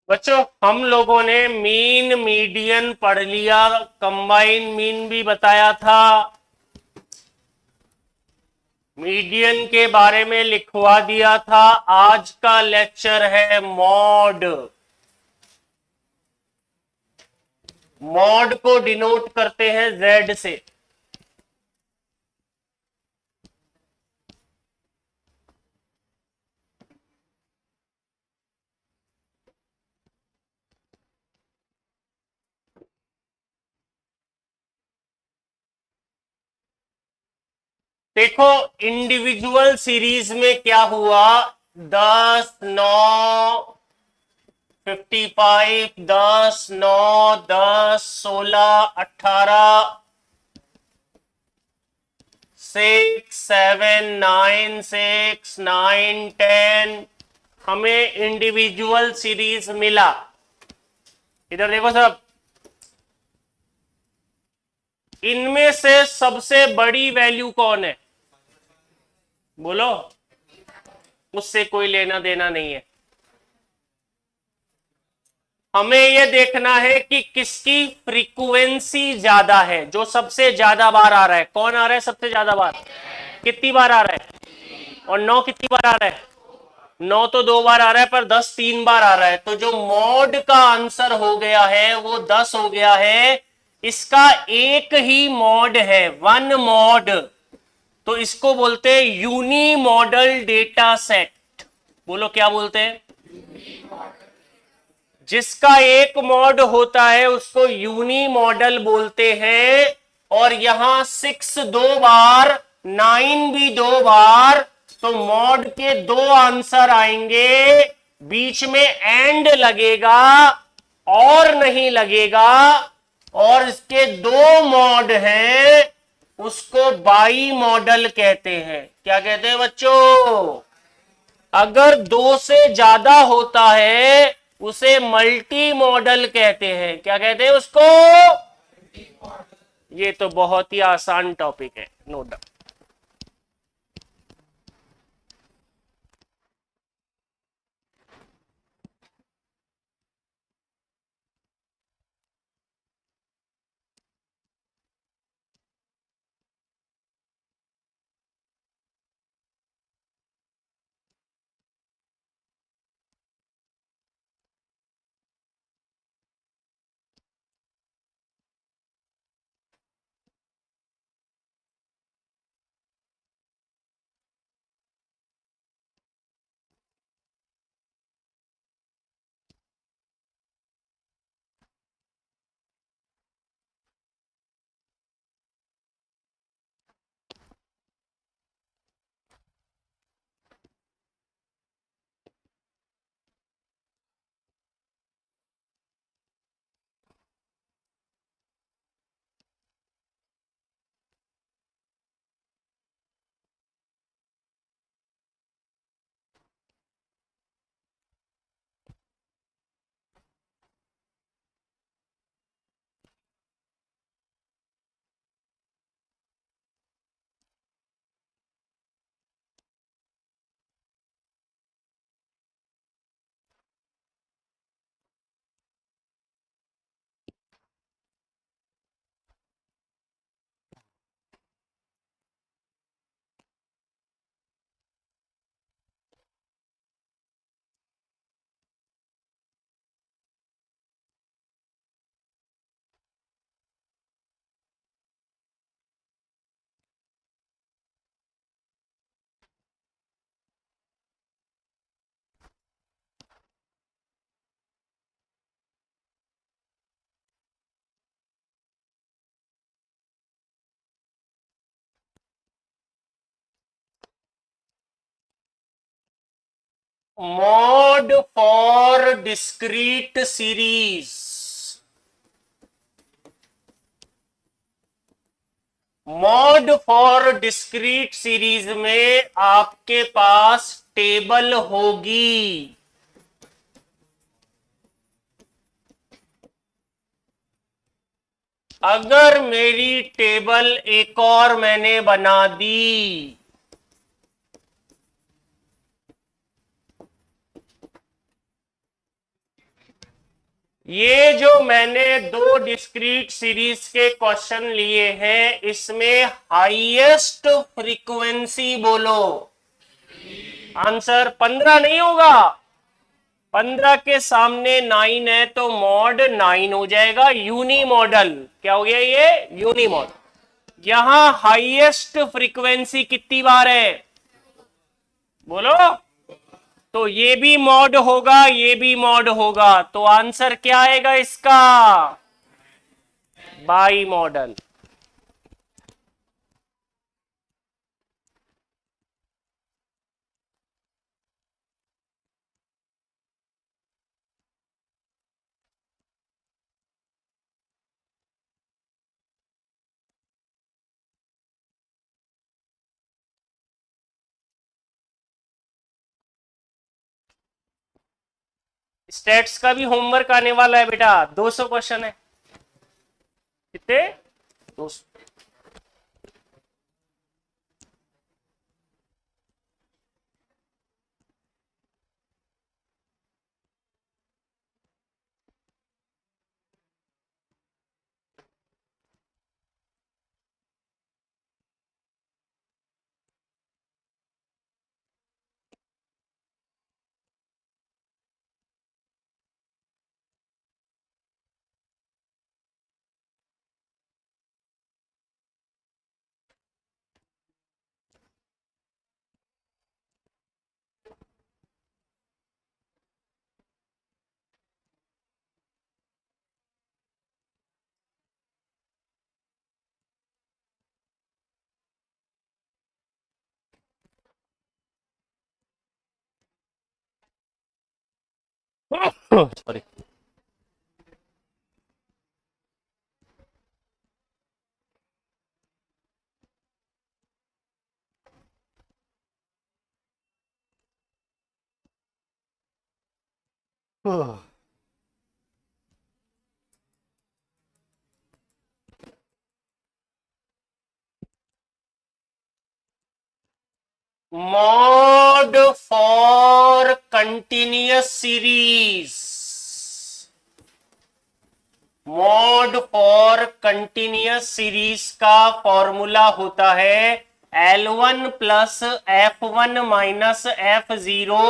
बच्चों हम लोगों ने मीन मीडियन पढ़ लिया, कंबाइन मीन भी बताया था, मीडियन के बारे में लिखवा दिया था। आज का लेक्चर है मॉड। मॉड को डिनोट करते हैं जेड से। देखो इंडिविजुअल सीरीज में क्या हुआ, 10 9 55, 10 9 10 16 18 6 7 9 6 9 10 हमें इंडिविजुअल सीरीज मिला। इधर देखो सब, इनमें से सबसे बड़ी वैल्यू कौन है? बोलो। उससे कोई लेना देना नहीं है। हमें यह देखना है कि किसकी फ्रीक्वेंसी ज्यादा है, जो सबसे ज्यादा बार आ रहा है। कौन आ रहा है सबसे ज्यादा बार? कितनी बार आ रहा है? और 9 कितनी बार आ रहा है? 9 तो 2 बार आ रहा है, पर 10 3 बार आ रहा है। तो जो मॉड का आंसर हो गया है वो 10 हो गया है। इसका एक ही मॉड है, वन मॉड। तो इसको बोलते हैं यूनी मॉडल डेटा सेट। बोलो क्या बोलते हैं? जिसका एक मॉड होता है उसको यूनी मॉडल बोलते हैं। और यहां 6 2 बार, 9 भी 2 बार, तो मॉड के 2 आंसर आएंगे। बीच में एंड लगेगा और नहीं लगेगा। और इसके 2 मॉड हैं, उसको बाई मॉडल कहते हैं। क्या कहते हैं बच्चों? अगर 2 से ज्यादा होता है उसे मल्टी मॉडल कहते हैं। क्या कहते हैं उसको? ये तो बहुत ही आसान टॉपिक है, no doubt. Mode for discrete series. Mode for discrete series में आपके पास टेबल होगी। अगर मेरी टेबल एक और मैंने बना दी, ये जो मैंने दो डिस्क्रीट सीरीज के क्वेश्चन लिए हैं, इसमें हाईएस्ट फ्रीक्वेंसी बोलो। आंसर 15 नहीं होगा। 15 के सामने 9 है तो मॉड 9 हो जाएगा। यूनी मॉडल क्या हो गया? ये यूनी मॉडल। यहां हाईएस्ट फ्रीक्वेंसी कितनी बार है बोलो? तो ये भी मॉड होगा, ये भी मॉड होगा, तो आंसर क्या आएगा इसका? By model. स्टेट्स का भी होमवर्क आने वाला है बेटा, 200 क्वेश्चन है। कितने? 200। Sorry. Mod for continuous series. Mode for continuous series का फॉर्मूला होता है L1 plus F1 minus F0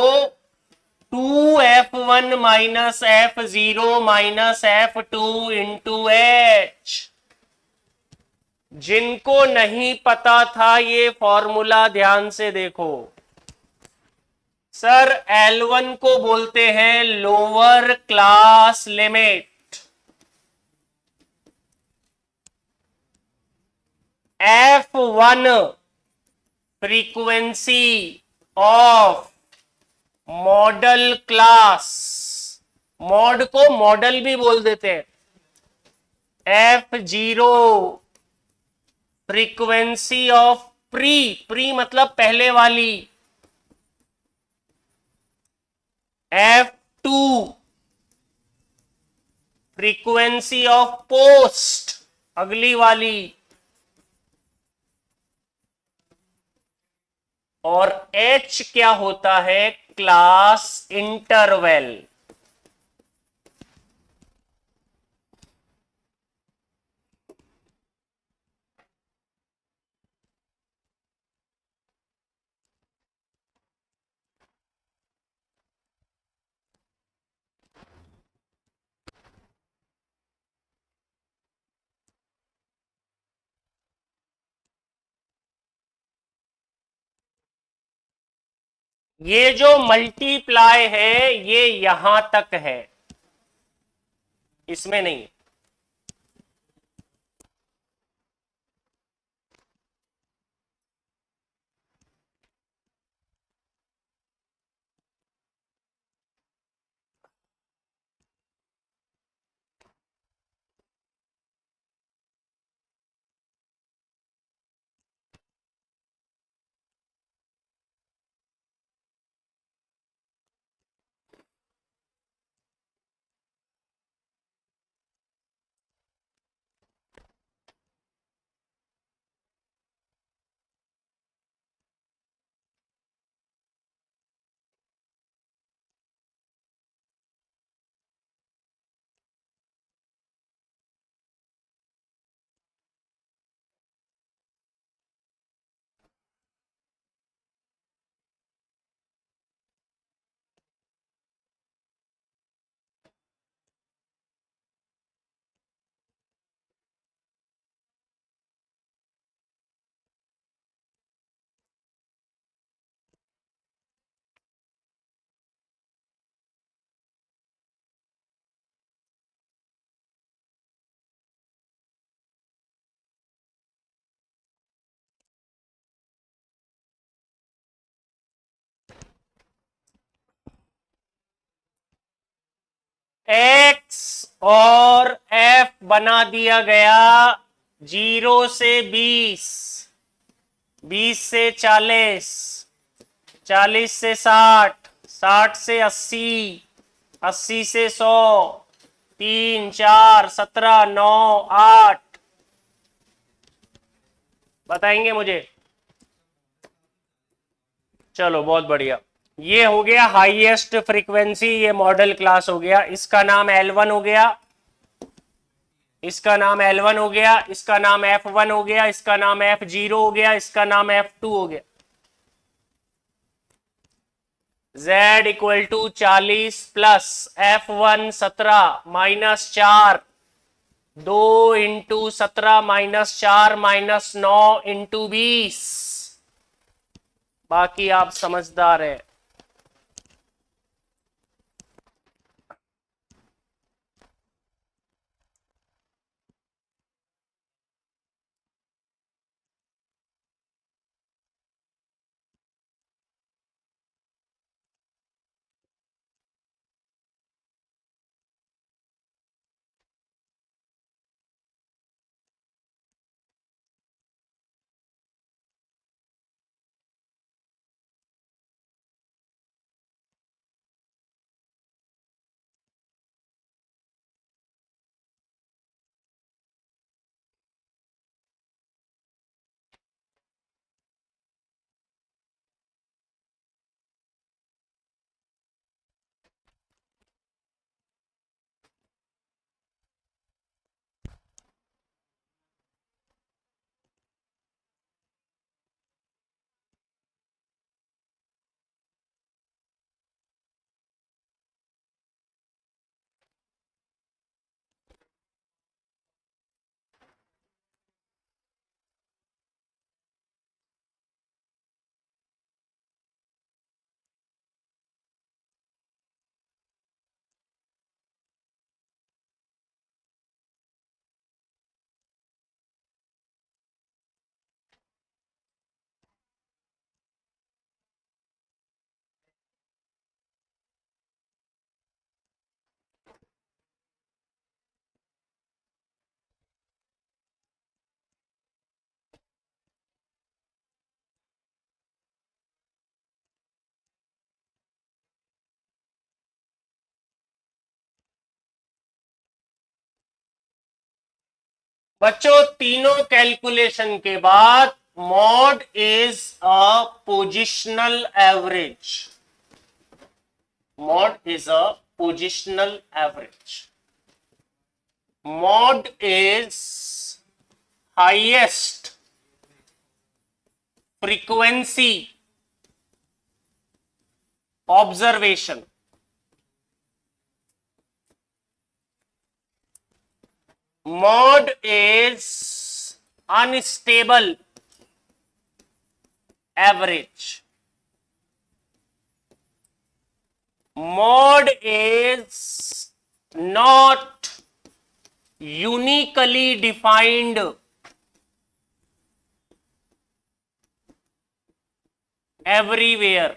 2F1 minus F0 minus F2 into H। जिनको नहीं पता था ये फॉर्मूला ध्यान से देखो। सर L1 को बोलते हैं lower class limit, F1 frequency of model class. Mod को मॉडल भी बोल देते हैं। F0 frequency of pre, pre मतलब पहले वाली। F2 फ्रीक्वेंसी ऑफ पोस्ट, अगली वाली। और H क्या होता है? Class interval. ये जो मल्टीप्लाई है ये यहां तक है, इसमें नहीं। एक्स और एफ बना दिया गया 0 से 20, 20 से 40, 40 से 60, 60 से 80, 80 से 100, 3, 4, 17, 9, 8 बताएंगे मुझे। चलो बहुत बढ़िया, ये हो गया हाईएस्ट फ्रीक्वेंसी, ये मॉडल क्लास हो गया, इसका नाम L1 हो गया, इसका नाम L1 हो गया, इसका नाम F1 हो गया, इसका नाम F0 हो गया, इसका नाम F2 हो गया। Z equal to 40 plus F1 17 minus 4, 2 into 17 minus 4 minus 9 into 20। बाकी आप समझदार है। बच्चों तीनों कैलकुलेशन के बाद mod is a positional average, mod is a positional average, mod is highest frequency observation, mod is unstable average, mod is not uniquely defined everywhere,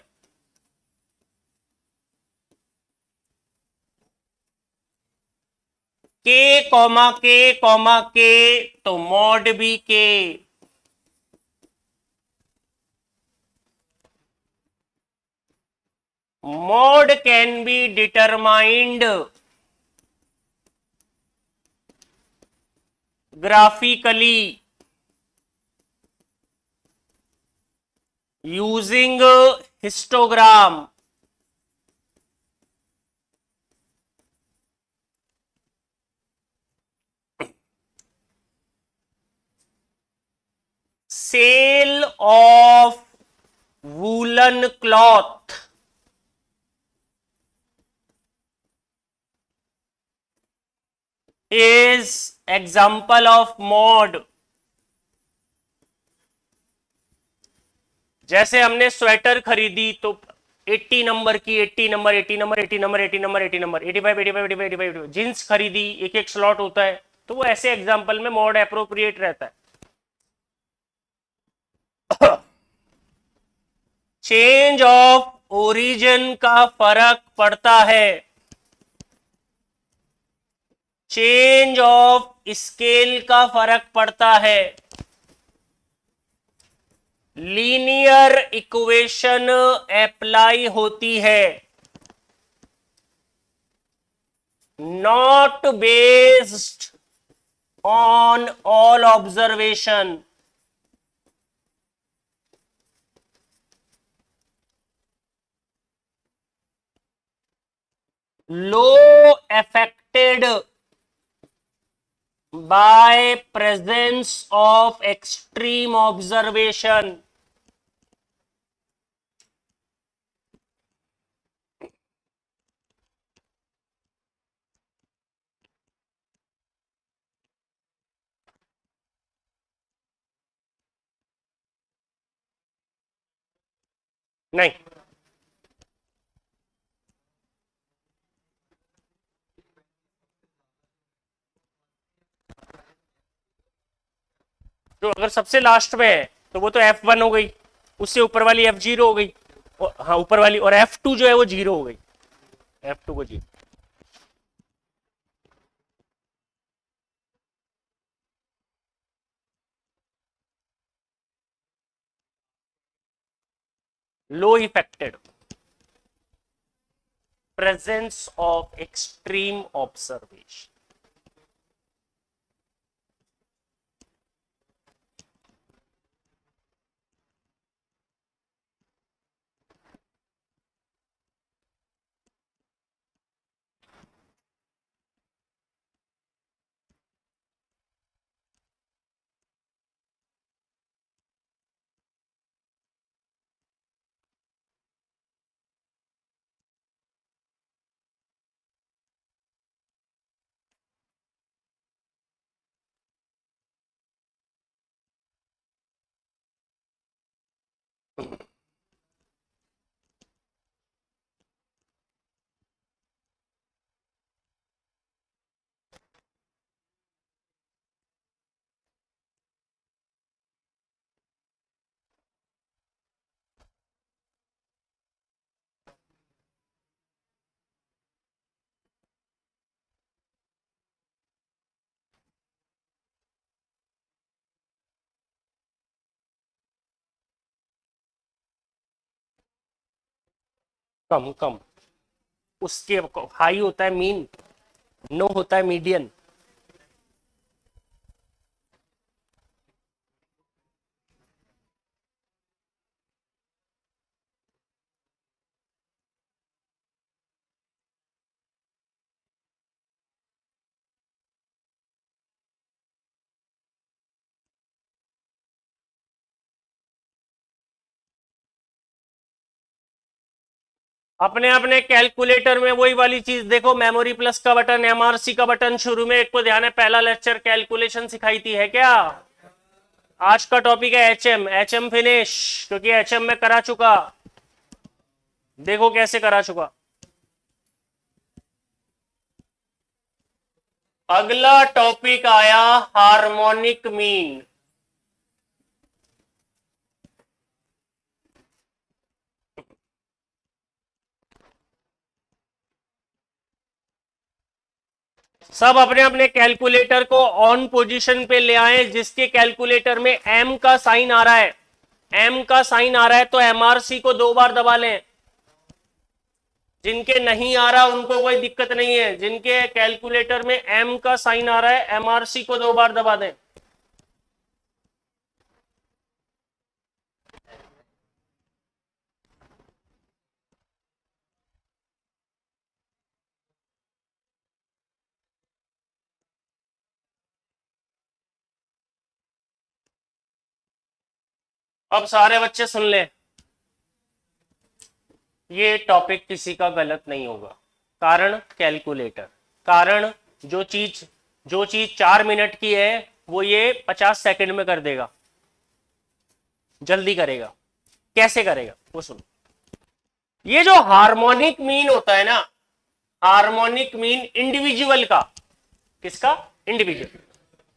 के तो मॉड भी के, mod can be determined graphically using histogram, sale of woolen cloth is example of mod। जैसे हमने sweater खरीदी तो 80 number की, 80 number, 80 number, 80 number, 80 number, 80 number, 85, 85, 85, 85, jeans खरीदी, एक एक स्लॉट होता है, तो वो ऐसे एग्जाम्पल में मॉड एप्रोप्रिएट रहता है। चेंज ऑफ ओरिजिन का फर्क पड़ता है, चेंज ऑफ स्केल का फर्क पड़ता है। लीनियर इक्वेशन अप्लाई होती है, not based on all observation. Low affected by presence of extreme observation। नहीं, तो अगर सबसे लास्ट में है तो वो तो F1 हो गई, उससे ऊपर वाली F0 हो गई, हाँ ऊपर वाली, और F2 जो है वो 0 हो गई, F2 को 0। Low affected, presence of extreme observation. कम कम, उसके हाई होता है मीन, नो होता है मीडियन। अपने अपने कैलकुलेटर में वही वाली चीज देखो, मेमोरी प्लस का बटन, एमआरसी का बटन, शुरू में एक को ध्यान है पहला लेक्चर कैलकुलेशन सिखाई थी है क्या। आज का टॉपिक है एचएम, एचएम फिनिश, क्योंकि एचएम में करा चुका, देखो कैसे करा चुका। अगला टॉपिक आया हार्मोनिक मीन। सब अपने अपने कैलकुलेटर को ऑन पोजीशन पे ले आए, जिसके कैलकुलेटर में एम का साइन आ रहा है, एम का साइन आ रहा है तो एमआरसी को 2 बार दबा लें। जिनके नहीं आ रहा उनको कोई दिक्कत नहीं है, जिनके कैलकुलेटर में एम का साइन आ रहा है एमआरसी को 2 बार दबा दें। अब सारे बच्चे सुन ले, ये टॉपिक किसी का गलत नहीं होगा। कारण कैलकुलेटर, कारण जो चीज 4 मिनट की है वो ये 50 सेकंड में कर देगा, जल्दी करेगा। कैसे करेगा वो सुनो। ये जो हार्मोनिक मीन होता है ना, हार्मोनिक मीन इंडिविजुअल का, किसका, इंडिविजुअल।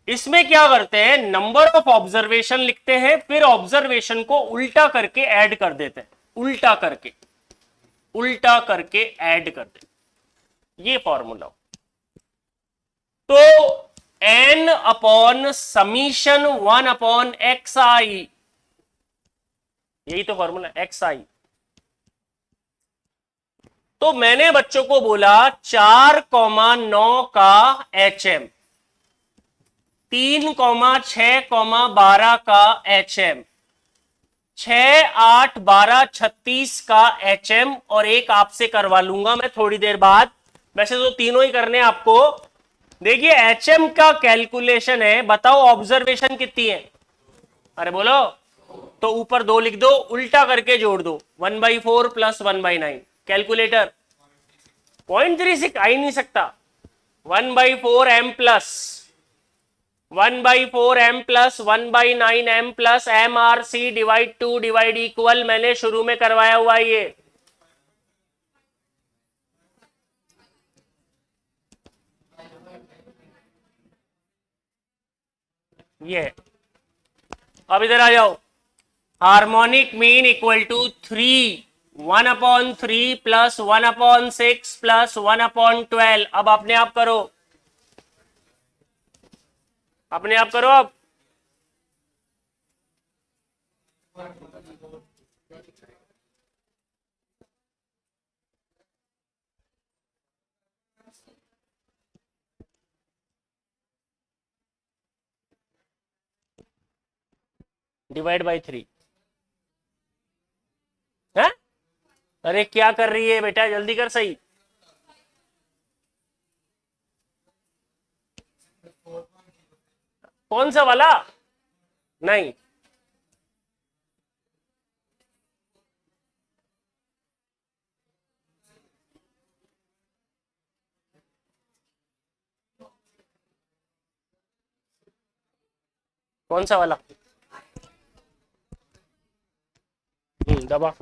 इसमें क्या करते हैं, नंबर ऑफ ऑब्जर्वेशन लिखते हैं, फिर ऑब्जर्वेशन को उल्टा करके ऐड कर देते हैं, उल्टा करके ऐड कर देते, ये फॉर्मूला। तो n upon summation 1 upon x i, यही तो फॉर्मूला एक्स आई। तो मैंने बच्चों को बोला 4,9 का एच एम, 3,6,12 का एच एम, 6, 8, 12, 36 का एच एम, और एक आपसे करवा लूंगा मैं थोड़ी देर बाद। वैसे तो तीनों ही करने हैं आपको। देखिए एच एम का कैलकुलेशन है, बताओ ऑब्जर्वेशन कितनी है? अरे बोलो। तो ऊपर 2 लिख दो, उल्टा करके जोड़ दो, 1/4 प्लस 1/9। कैलकुलेटर 0.36 आ ही नहीं सकता। 1/4 m plus 1/4 m plus 1/9 m plus MRC divide 2 divide equal, मैंने शुरू में करवाया हुआ है ये है। अब इधर आ जाओ, हार्मोनिक मीन इक्वल टू 3, 1/3 प्लस 1/6 प्लस 1/12। अब अपने आप करो, अपने आप करो अब। डिवाइड बाई 3 है। अरे क्या कर रही है बेटा, जल्दी कर सही। कौन सा वाला? नहीं, कौन सा वाला? दबा।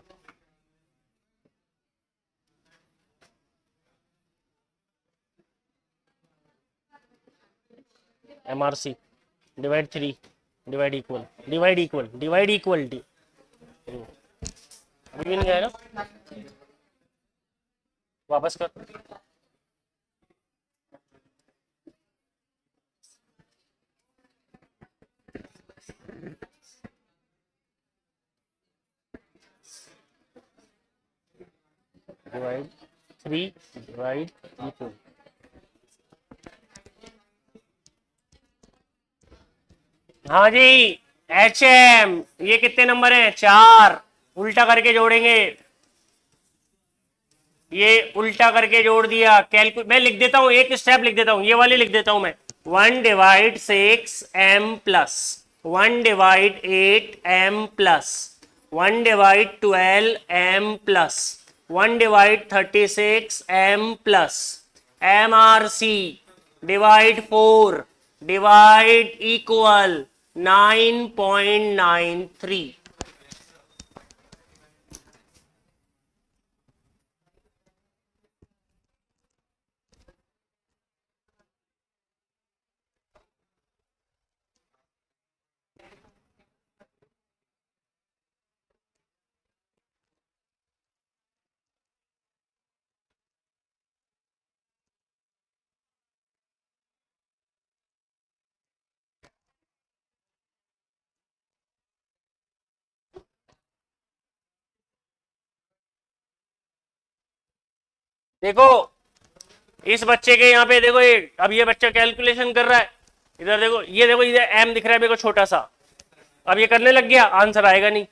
MRC divide 3 divide equal divide equal divide equal D. अभी भी नहीं आया ना, वापस कर। Divide 3 divide equal. हाँ जी, एच एम, ये कितने नंबर हैं? 4। उल्टा करके जोड़ेंगे, ये उल्टा करके जोड़ दिया। मैं लिख देता हूं, एक स्टेप लिख देता हूं, ये वाली लिख देता हूं मैं। 1/6 m plus 1/8 m plus 1/12 m plus 1/36 m plus MRC divide 4 divide equal 9.93। देखो इस बच्चे के यहाँ पे देखो, ये अब ये बच्चा कैलकुलेशन कर रहा है। इधर देखो, ये देखो, इधर एम दिख रहा है मेरे को छोटा सा। अब ये करने लग गया, आंसर आएगा नहीं।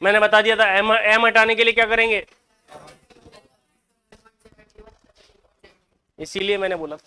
मैंने बता दिया था एम एम हटाने के लिए क्या करेंगे, इसीलिए मैंने बोला।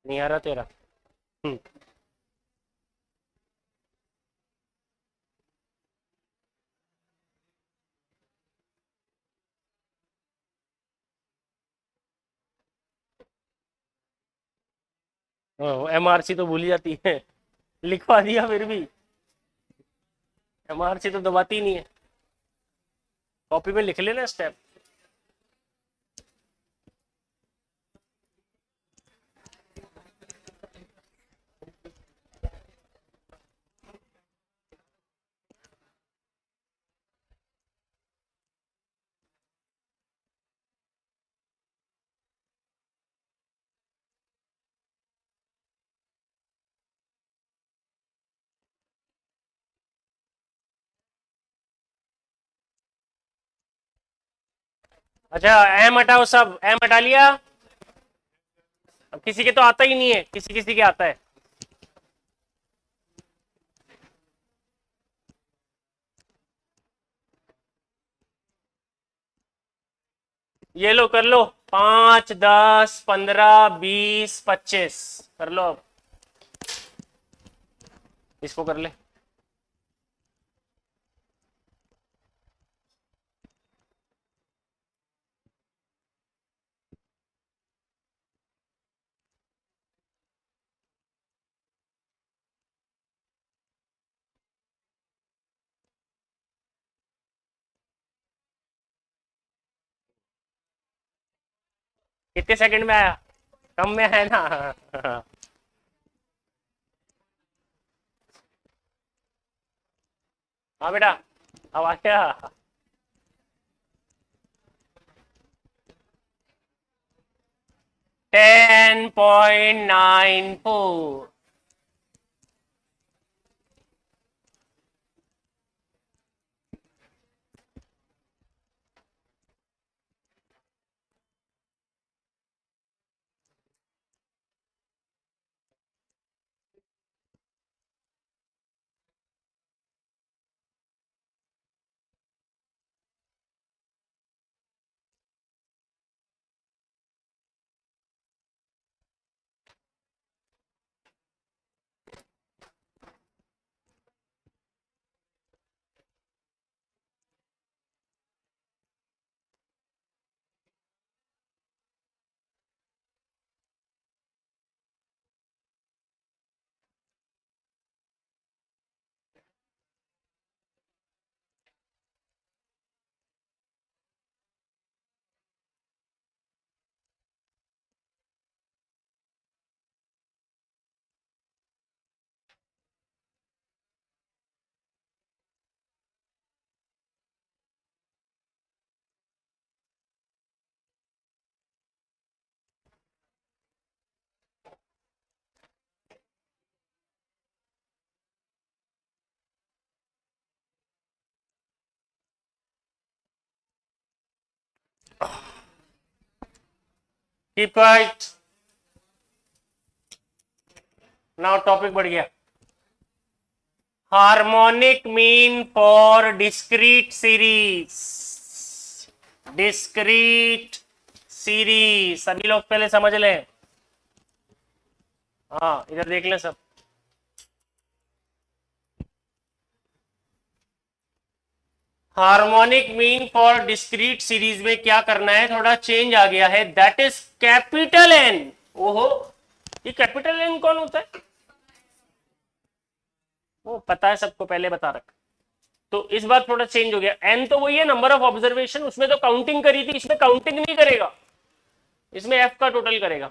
नहीं आ रहा तेरा? MRC तो भूल जाती है। लिखवा दिया फिर भी। MRC तो दबाती नहीं है। कॉपी में लिख लेना स्टेप। अच्छा, एम हटाओ, सब एम हटा लिया। अब किसी के तो आता ही नहीं है, किसी किसी के आता है। ये लो, कर लो। 5, 10, 15, 20, 25 कर लो अब। इसको कर ले। कितने सेकंड में आया? कम में है ना? हाँ बेटा, अब आ गया। 10.94। Keep quiet. नाउ टॉपिक बढ़ गया। Harmonic mean for discrete series. Discrete series सभी लोग पहले समझ लें। हाँ, इधर देख लें सब। Harmonic mean for discrete series में क्या करना है, थोड़ा चेंज आ गया है। That is capital N. ओहो, ये कैपिटल एन कौन होता है? वो पता है सबको, पहले बता रखा। तो इस बार थोड़ा चेंज हो गया। एन तो वही है, नंबर ऑफ ऑब्जर्वेशन, उसमें तो काउंटिंग करी थी, इसमें काउंटिंग नहीं करेगा। इसमें एफ का टोटल करेगा।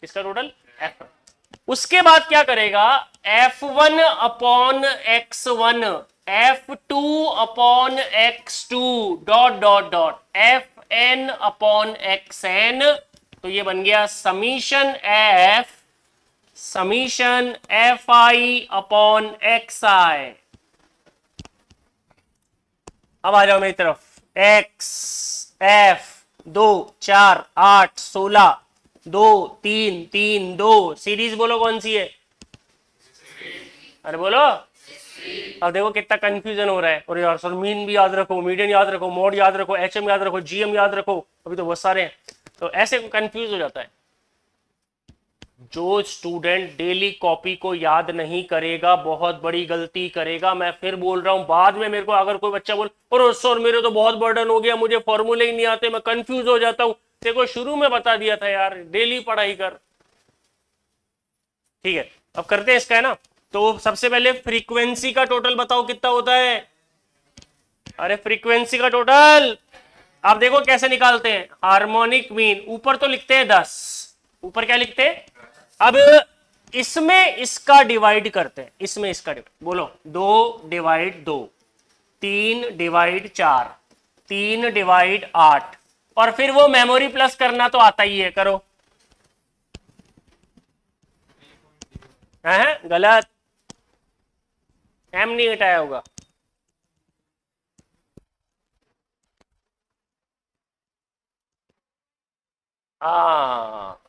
किसका टोटल? एफ। उसके बाद क्या करेगा? F1 upon x1, F2 upon x2, dot dot dot, Fn upon xn। तो ये बन गया summation F, summation Fi upon xi। अब आ जाओ मेरी तरफ। x, F 2, 4, 8, 16, 2, 3, 3, 2। सीरीज बोलो कौन सी है? अरे बोलो। अब देखो कितना कंफ्यूजन हो रहा है। और यार सर, मीन भी याद रखो, मीडियन याद रखो, मोड याद रखो, HM याद रखो, GM याद रखो, अभी तो बहुत सारे हैं, तो ऐसे कंफ्यूज हो जाता है। जो स्टूडेंट डेली कॉपी को याद नहीं करेगा बहुत बड़ी गलती करेगा। मैं फिर बोल रहा हूं, बाद में मेरे को अगर कोई बच्चा बोल और सर मेरे तो बहुत बर्डन हो गया, मुझे फॉर्मूले ही नहीं आते, मैं कंफ्यूज हो जाता हूं, तेरे को शुरू में बता दिया था यार, डेली पढ़ाई कर। ठीक है, अब करते हैं इसका, है ना। तो सबसे पहले फ्रीक्वेंसी का टोटल बताओ कितना होता है। अरे फ्रीक्वेंसी का टोटल आप देखो कैसे निकालते हैं, हार्मोनिक मीन ऊपर तो लिखते हैं 10, ऊपर क्या लिखते हैं। अब इसमें इसका डिवाइड करते हैं, इसमें इसका डिवाइड बोलो, 2/2, 3/4, 3/8, और फिर वो मेमोरी प्लस करना तो आता ही है, करो। है गलत, एम नहीं हटाया होगा। हाँ,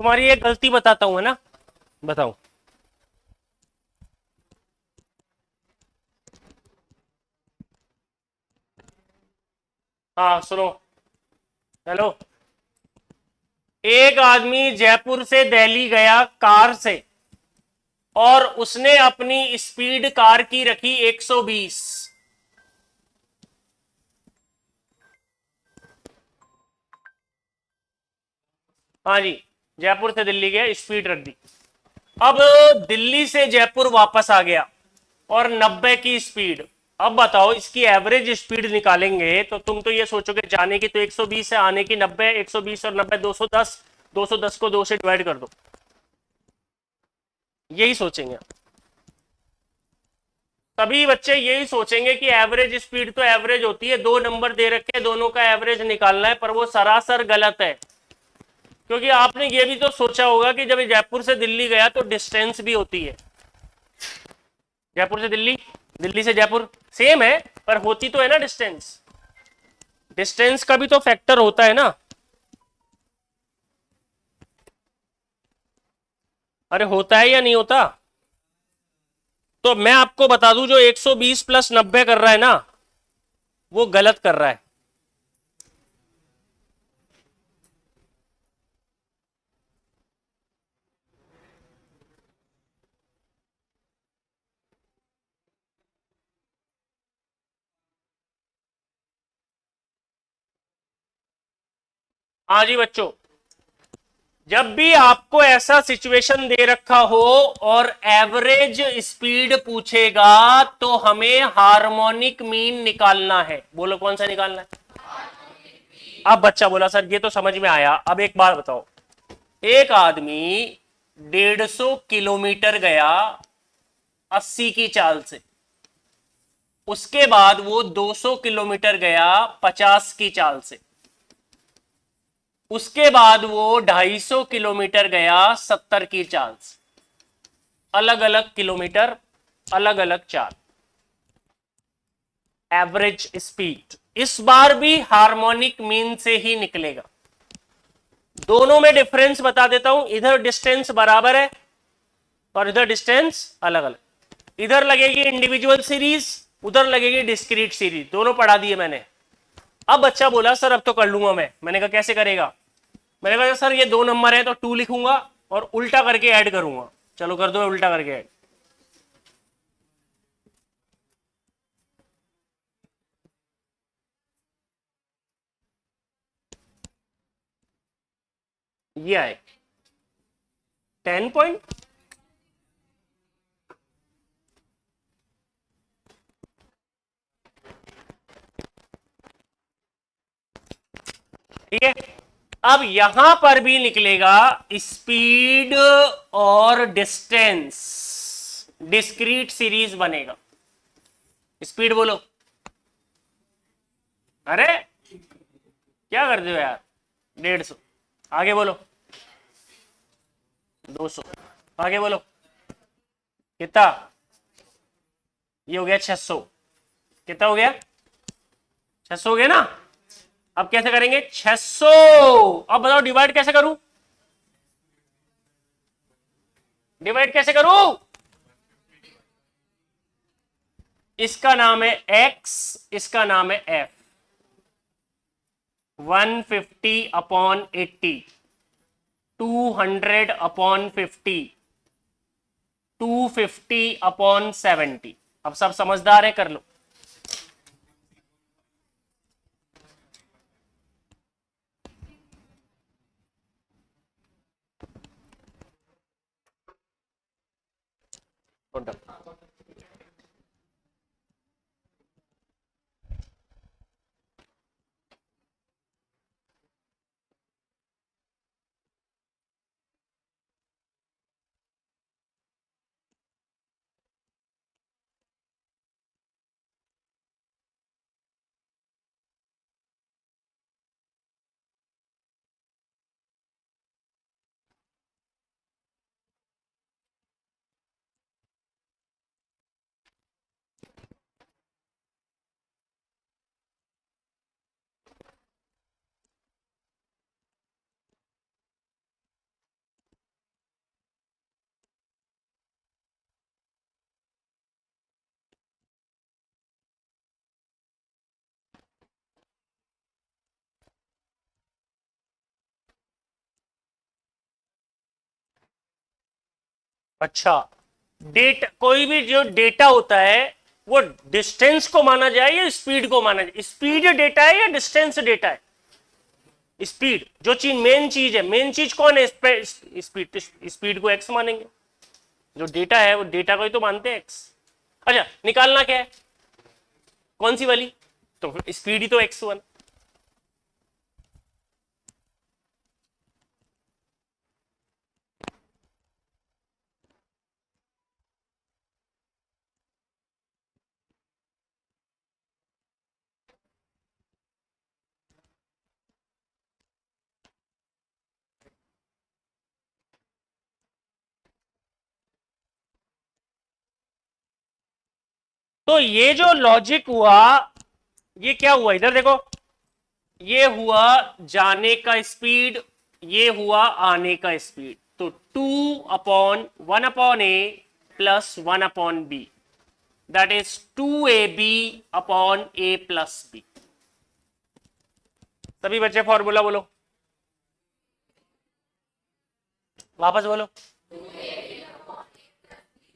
तुम्हारी एक गलती बताता हूं, है ना, बताओ। हाँ सुनो, हेलो। एक आदमी जयपुर से दिल्ली गया कार से, और उसने अपनी स्पीड कार की रखी 120। हाँ जी, जयपुर से दिल्ली गया, स्पीड रख दी। अब दिल्ली से जयपुर वापस आ गया और 90 की स्पीड। अब बताओ इसकी एवरेज स्पीड निकालेंगे तो तुम तो ये सोचोगे जाने की तो 120 है, आने की 90, 120 और 90 210, 210 को 2 से डिवाइड कर दो, यही सोचेंगे सभी बच्चे, यही सोचेंगे कि एवरेज स्पीड तो एवरेज होती है, दो नंबर दे रखे हैं, दोनों का एवरेज निकालना है, पर वो सरासर गलत है। क्योंकि आपने ये भी तो सोचा होगा कि जब जयपुर से दिल्ली गया तो डिस्टेंस भी होती है, जयपुर से दिल्ली, दिल्ली से जयपुर सेम है, पर होती तो है ना डिस्टेंस, डिस्टेंस का भी तो फैक्टर होता है ना। अरे होता है या नहीं होता। तो मैं आपको बता दूं, जो 120 प्लस 90 कर रहा है ना, वो गलत कर रहा है। हाँ जी बच्चों, जब भी आपको ऐसा सिचुएशन दे रखा हो और एवरेज स्पीड पूछेगा तो हमें हार्मोनिक मीन निकालना है। बोलो कौन सा निकालना है। अब बच्चा बोला सर ये तो समझ में आया, अब एक बात बताओ, एक आदमी 150 किलोमीटर गया 80 की चाल से, उसके बाद वो 200 किलोमीटर गया 50 की चाल से। उसके बाद वो 250 किलोमीटर गया 70 की चाल से। अलग अलग किलोमीटर, अलग अलग चाल, एवरेज स्पीड। इस बार भी हार्मोनिक मीन से ही निकलेगा। दोनों में डिफरेंस बता देता हूं, इधर डिस्टेंस बराबर है और इधर डिस्टेंस अलग अलग। इधर लगेगी इंडिविजुअल सीरीज, उधर लगेगी डिस्क्रीट सीरीज, दोनों पढ़ा दिए मैंने। अब बच्चा बोला सर अब तो कर लूंगा मैंने कहा कैसे करेगा? मैंने कहा सर ये 2 नंबर है तो 2 लिखूंगा और उल्टा करके ऐड करूंगा। चलो कर दो उल्टा करके ऐड। ये आए 10 पॉइंट। ठीक है, अब यहां पर भी निकलेगा स्पीड और डिस्टेंस, डिस्क्रीट सीरीज बनेगा। स्पीड बोलो। अरे क्या करते हो यार? 150। आगे बोलो। 200। आगे बोलो। कितना? ये हो गया 600। कितना हो गया? 600 हो गया ना। अब कैसे करेंगे? 600। अब बताओ डिवाइड कैसे करूं? डिवाइड कैसे करूं? इसका नाम है x, इसका नाम है f। 150/80, 200/50, 250/70। अब सब समझदार है, कर लो। अच्छा, डेटा, कोई भी जो डेटा होता है वो डिस्टेंस को माना जाए या स्पीड को माना जाए? स्पीड डेटा है या डिस्टेंस डेटा है? स्पीड। जो चीज मेन चीज है, मेन चीज कौन है? स्पीड। स्पीड को एक्स मानेंगे। जो डेटा है वो डेटा को ही तो मानते हैं एक्स। अच्छा, निकालना क्या है? कौन सी वाली? तो स्पीड ही तो x1। तो ये जो लॉजिक हुआ, ये क्या हुआ? इधर देखो, ये हुआ जाने का स्पीड, ये हुआ आने का स्पीड। तो 2/1/a plus 1/b, that is 2ab/a plus b। सभी बच्चे फॉर्मूला बोलो, वापस बोलो।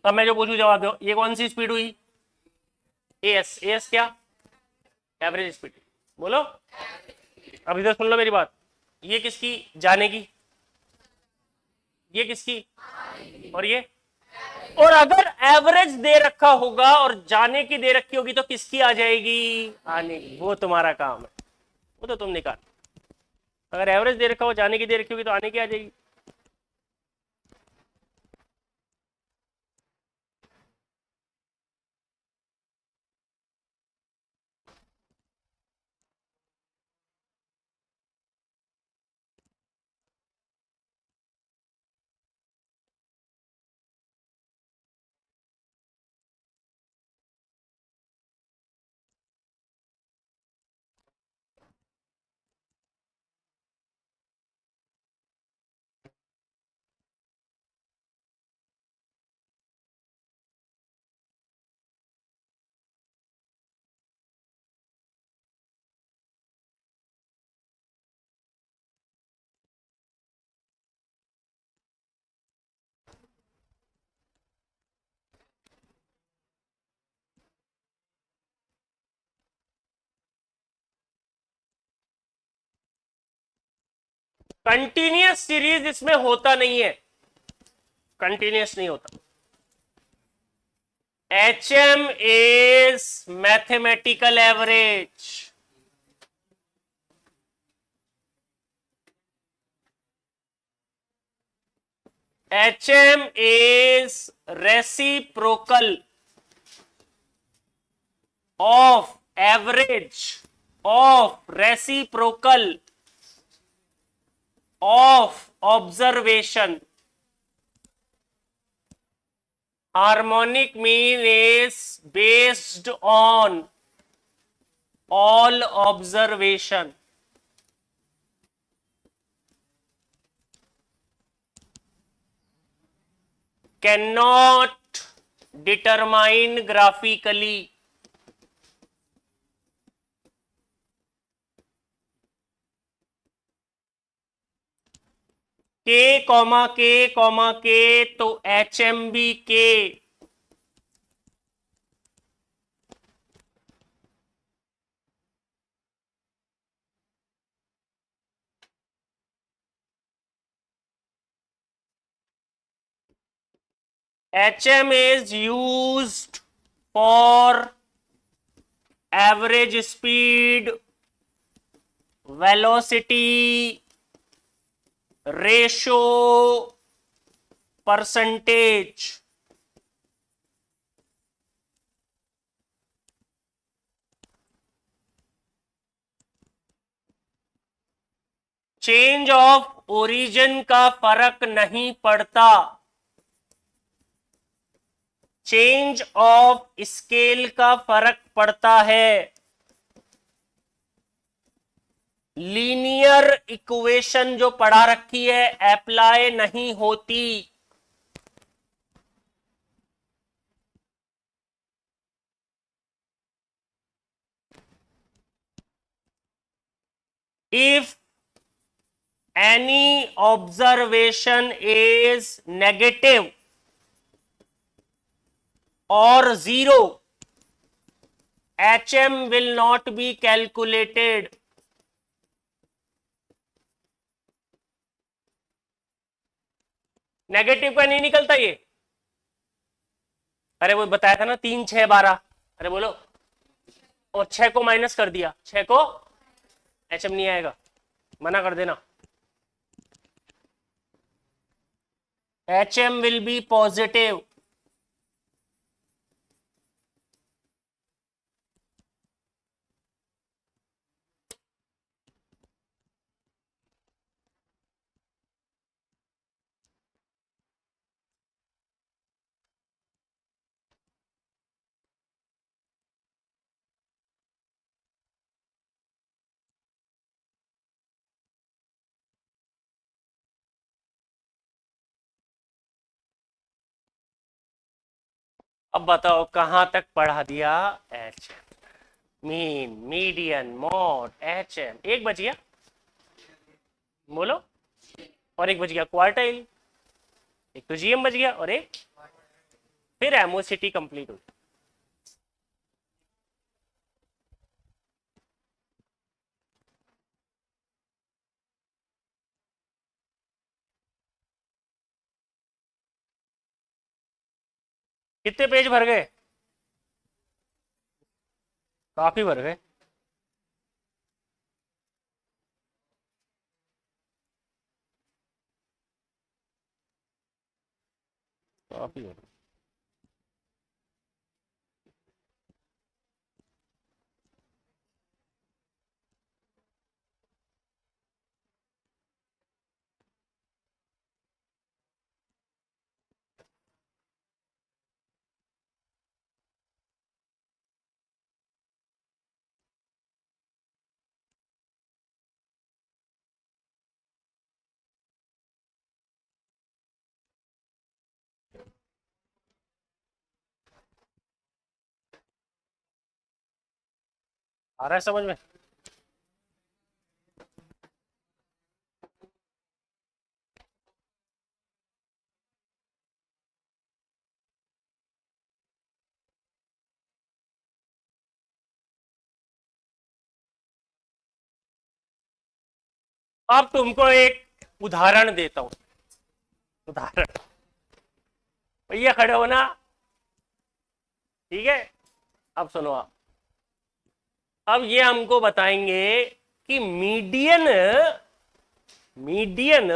अब मैं जो पूछू जवाब दो। ये कौन सी स्पीड हुई? एस। एस क्या? Average speed. बोलो। अब इधर सुन लो मेरी बात। ये किसकी? जाने की। ये किसकी? और ये। और अगर एवरेज दे रखा होगा और जाने की दे रखी होगी तो किसकी आ जाएगी? आने की। वो तुम्हारा काम है, वो तो तुम निकाल। अगर एवरेज दे रखा हो, जाने की दे रखी होगी तो आने की आ जाएगी। कंटिन्यूअस सीरीज इसमें होता नहीं है, कंटिन्यूअस नहीं होता। HM is mathematical average. HM is reciprocal of average of reciprocal of observation. Harmonic mean is based on all observation. Cannot determine graphically. के तो HMB के HM is used for average speed, velocity, ratio, percentage. Change of origin का फर्क नहीं पड़ता, change of scale का फर्क पड़ता है। लीनियर इक्वेशन जो पढ़ा रखी है अप्लाई नहीं होती। If any observation is negative or zero, HM will not be calculated. Negative का नहीं निकलता ये। अरे वो बताया था ना 3 6 12, अरे बोलो, और 6 को माइनस कर दिया, 6 को HM नहीं आएगा, मना कर देना। HM will be positive. अब बताओ कहां तक पढ़ा दिया? HM, mean, median, mod, HM। एक बच गया, बोलो, और एक बच गया क्वार्टाइल, एक तो GM बच गया, और एक फिर एमओसिटी कंप्लीट हो। कितने पेज भर गए? काफी भर गए। काफी भर गए। आ रहा है समझ में? अब तुमको एक उदाहरण देता हूं, उदाहरण। भैया खड़े हो ना, ठीक है। अब सुनो आप, अब ये हमको बताएंगे कि मीडियन, मीडियन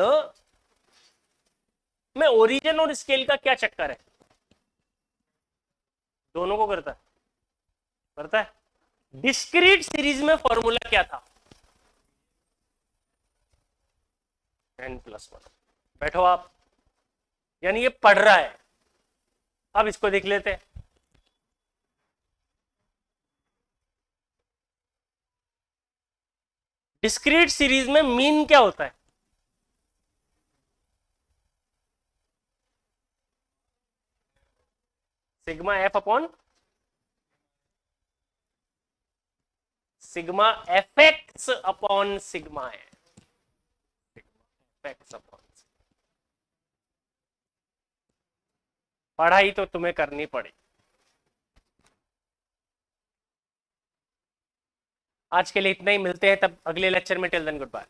में ओरिजिन और स्केल का क्या चक्कर है? दोनों को करता है, करता है। डिस्क्रीट सीरीज में फॉर्मूला क्या था? n+1। बैठो आप, यानी ये पढ़ रहा है। अब इसको देख लेते हैं। डिस्क्रीट सीरीज में मीन क्या होता है? Sigma F upon sigma F x upon sigma है, एक्स अपॉन। पढ़ाई तो तुम्हें करनी पड़ेगी। आज के लिए इतना ही, मिलते हैं तब अगले लेक्चर में। Till then good bye.